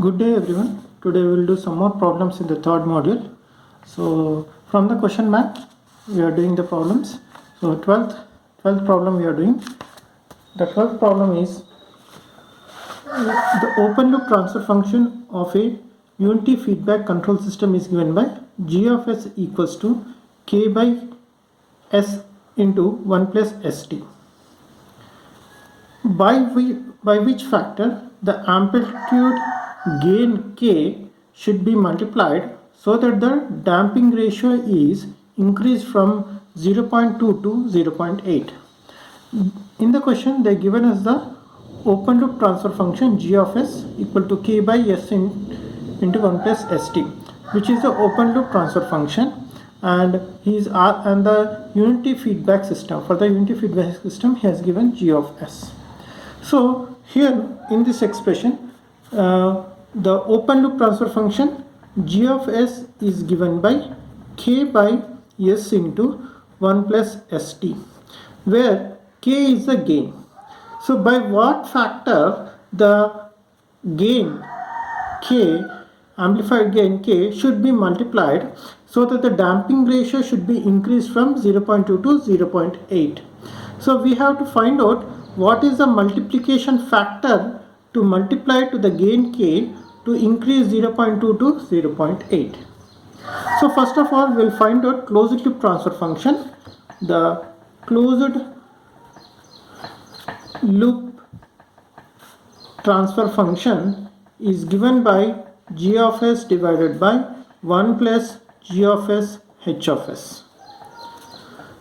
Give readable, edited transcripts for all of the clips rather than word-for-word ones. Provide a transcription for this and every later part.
Good day everyone. Today we will do some more problems in the third module. So from the question bank we are doing the problems. So 12th problem we are doing. The 12th problem is the open loop transfer function of a unity feedback control system is given by g of s equals to k by s into 1 plus st. By which factor the amplitude gain k should be multiplied so that the damping ratio is increased from 0.2 to 0.8. In the question they given us the open loop transfer function g of s equal to k by s into 1 plus st, which is the open loop transfer function, and and the unity feedback system. For the unity feedback system he has given g of s. So here in this expression the open loop transfer function g of s is given by k by s into 1 plus st, where k is the gain. So by what factor the gain k, amplified gain k, should be multiplied so that the damping ratio should be increased from 0.2 to 0.8. So we have to find out what is the multiplication factor to multiply to the gain k to increase 0.2 to 0.8. So first of all we'll find out closed loop transfer function. The closed loop transfer function is given by g of s divided by 1 plus g of s h of s.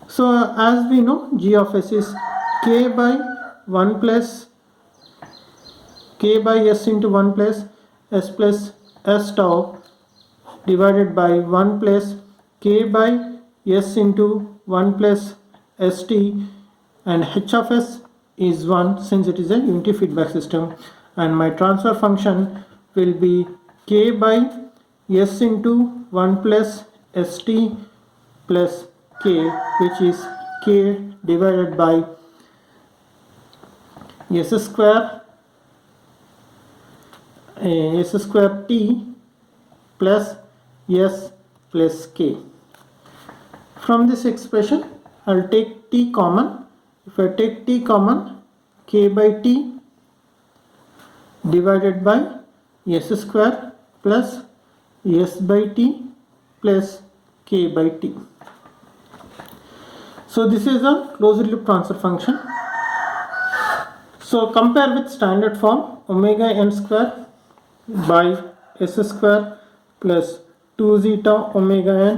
So as we know, g of s is k by 1 plus k by s into 1 plus s tau divided by 1 plus k by s into 1 plus st, and h of s is 1 since it is a unity feedback system, and my transfer function will be k by s into 1 plus st plus k, which is k divided by s square t plus s plus k. From this expression I'll take t common. If I take t common, k by t divided by s square plus s by t plus k by t. So this is a closed loop transfer function. So compare with standard form omega n square by s square plus 2 zeta omega n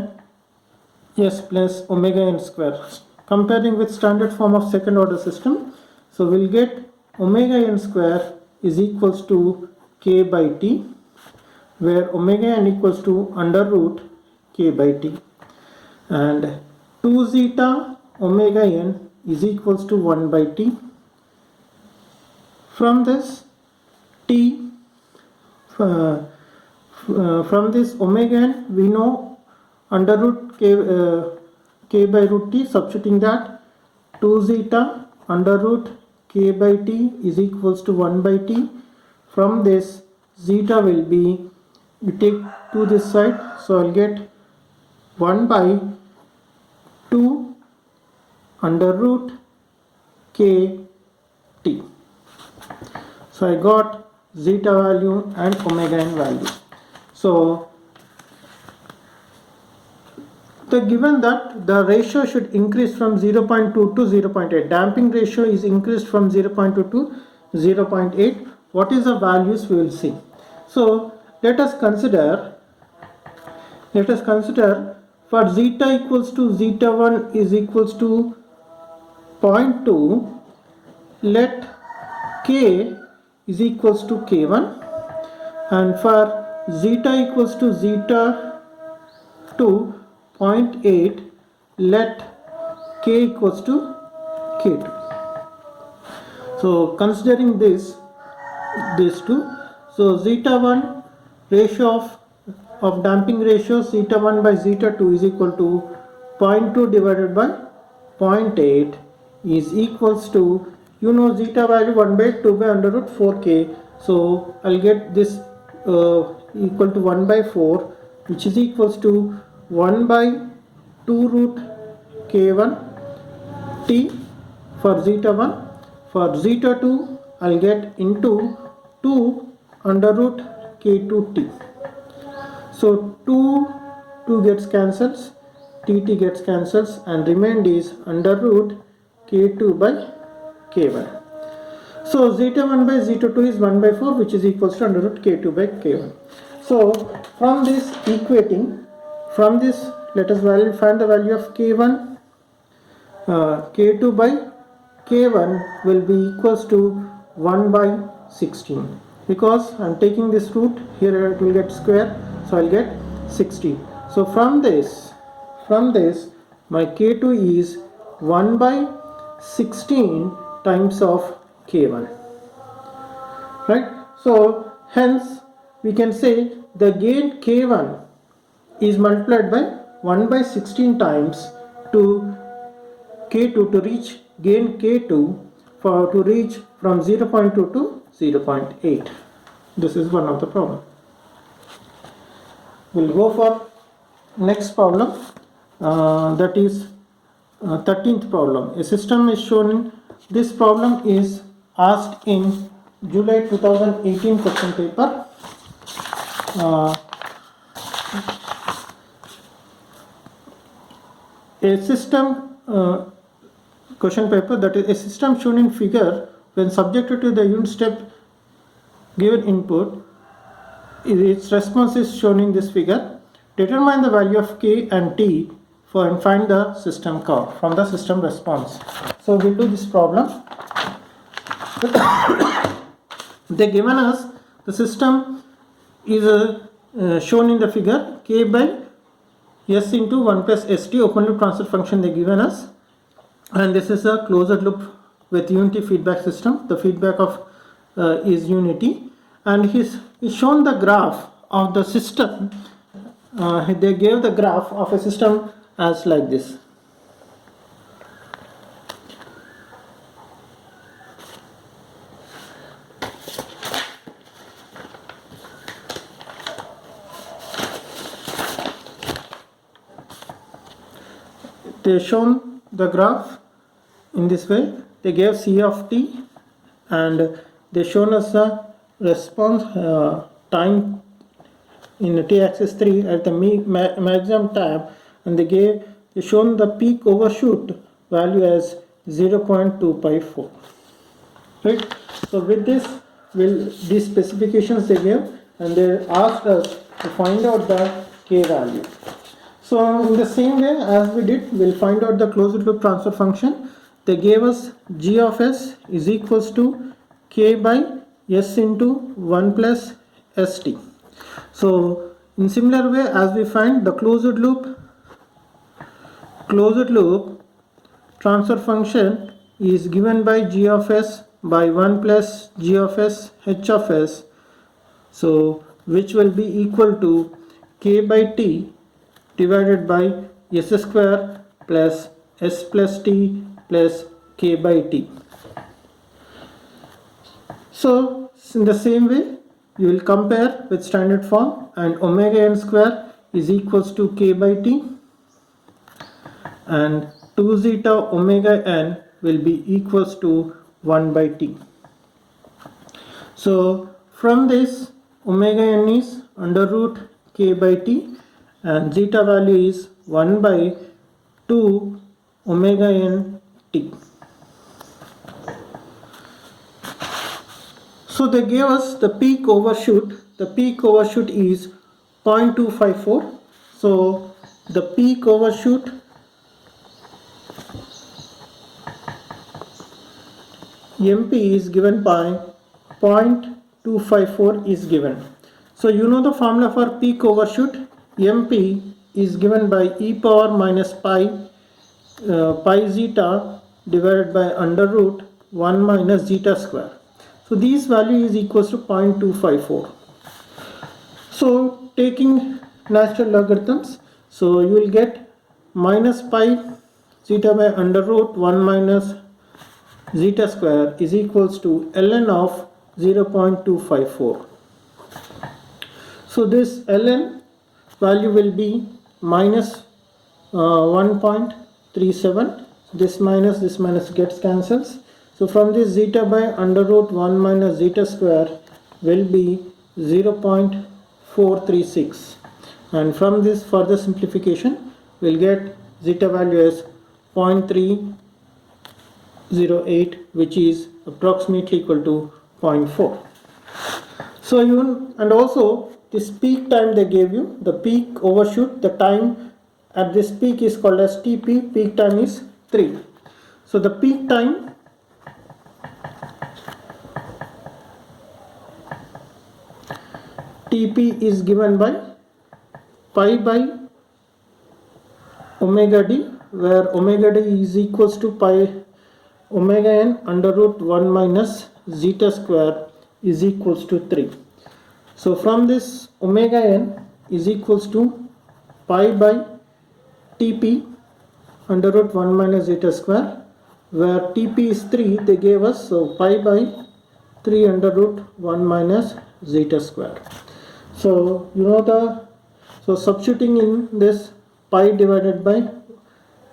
s plus omega n square. Comparing with standard form of second order system, so we'll get omega n square is equals to k by t, where omega n equals to under root k by t, and 2 zeta omega n is equals to 1 by t. From this t, from this omega n we know under root k by root t, substituting that 2 zeta under root k by t is equals to 1 by t. From this zeta will be, you take to this side, so I'll get 1 by 2 under root k t. So I got zeta value and omega n value. So the given that the ratio should increase from 0.2 to 0.8, damping ratio is increased from 0.2 to 0.8. What is the values we will see. So let us consider for zeta equals to zeta 1 is equals to 0.2, let k is equals to k1, and for zeta equals to zeta 2 0.8, let k equals to k2. So considering these two, so zeta 1 ratio of damping ratio zeta 1 by zeta 2 is equal to 0.2 divided by 0.8 is equals to, you know, zeta value 1 by 2 by under root 4k. So I'll get this equal to 1 by 4, which is equals to 1 by 2 root k1 t for zeta 1. For zeta 2, I'll get into 2 under root k2 t. So 2 gets cancels, tt gets cancels, and remained is under root k2 by k1. So zeta 1 by zeta 2 is 1 by 4, which is equals to under root k2 by k1. So from this equating, from this let us find the value of k1. K2 by k1 will be equals to 1 by 16, because I am taking this root here, it will get square, so I'll get 16. So from this my k2 is 1 by 16 times of k1, right? So hence we can say the gain k1 is multiplied by 1 by 16 times to k2 to reach gain k2 to reach from 0.2 to 0.8. This is one of the problem. We'll go for next problem, that is 13th problem. A system is shown in, this problem is asked in July 2018 question paper. A system question paper, that is a system shown in figure, when subjected to the unit step given input, its response is shown in this figure. Determine the value of k and t and find the system curve from the system response. So we'll do this problem. They given us the system is shown in the figure, k by s into 1 plus st open loop transfer function they given us, and this is a closed loop with unity feedback system. The feedback of is unity, and he's shown the graph of the system. They gave the graph of a system as like this. They shown the graph in this way. They gave c of t, and they shown us the response time in t-axis 3 at the maximum tab, and they shown the peak overshoot value as 0.254. Right. So with this, these specifications they gave, and they asked us to find out the k value. So in the same way as we did, we'll find out the closed loop transfer function. They gave us g of s is equals to k by s into 1 plus st. So in similar way as we find the closed loop transfer function is given by g of s by 1 plus g of s h of s, so which will be equal to k by t divided by s square plus s plus t plus k by t. So in the same way you will compare with standard form, and omega n square is equals to k by t, and 2 zeta omega n will be equals to 1 by t. So from this, omega n is under root k by t, and zeta value is 1 by 2 omega n t. So they gave us the peak overshoot. The peak overshoot is 0.254. So the peak overshoot MP is given by 0.254 is given. So you know the formula for peak overshoot. MP is given by e power minus pi zeta divided by under root 1 minus zeta square. So this value is equals to 0.254. So taking natural logarithms, so you will get minus pi zeta by under root 1 minus zeta square is equals to ln of 0.254. So this ln value will be minus 1.37. This minus gets cancels. So from this zeta by under root 1 minus zeta square will be 0.436, and from this further simplification we'll get zeta value as 0.308, which is approximately equal to 0.4. So even, and also this peak time they gave you, the peak overshoot, the time at this peak is called as TP, peak time is 3. So the peak time TP is given by pi by omega d, where omega d is equals to pi omega n under root 1 minus zeta square is equals to 3. So from this omega n is equals to pi by TP under root 1 minus zeta square, where TP is 3 they gave us, so pi by 3 under root 1 minus zeta square. So you know so substituting in this pi divided by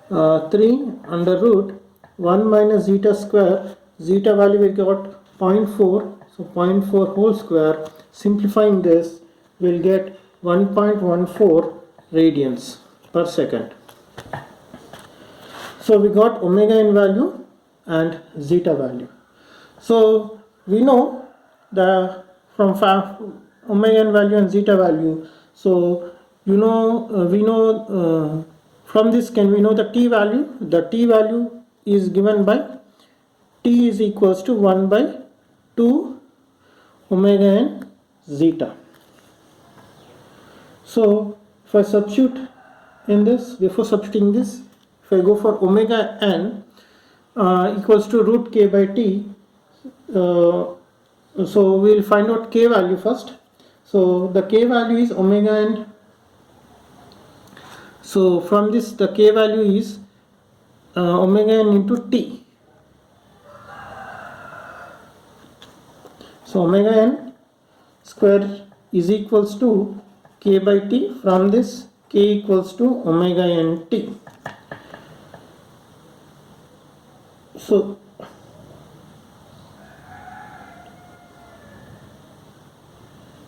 3 under root 1 minus zeta square, zeta value we got 0.4, so 0.4 whole square. Simplifying this we'll get 1.14 radians per second. So we got omega n value and zeta value. So we know the from omega n value and zeta value. So you know we know from this can we know the t value. The t value is given by t is equals to 1 by 2 omega n zeta. So if I substitute in this, before substituting this, if I go for omega n equals to root k by t, so we'll find out k value first. So the k value is omega n. So from this the k value is omega n into t. So omega n square is equals to k by t. From this k equals to omega n t.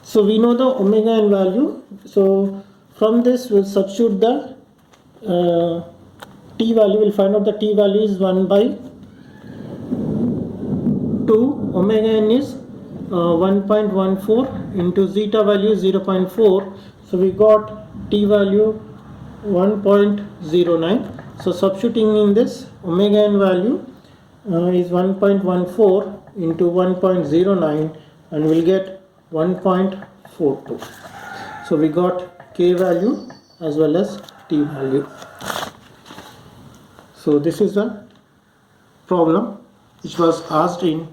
So we know the omega n value. So from this we'll substitute the t value. We'll find out the t value is 1 by 2. Omega n is 1.14 into zeta value is 0.4. So we got t value 1.09. So substituting in this, omega n value is 1.14 into 1.09, and we'll get 1.42. So we got k value as well as t value. So this is the problem which was asked in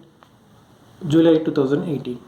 July 2018.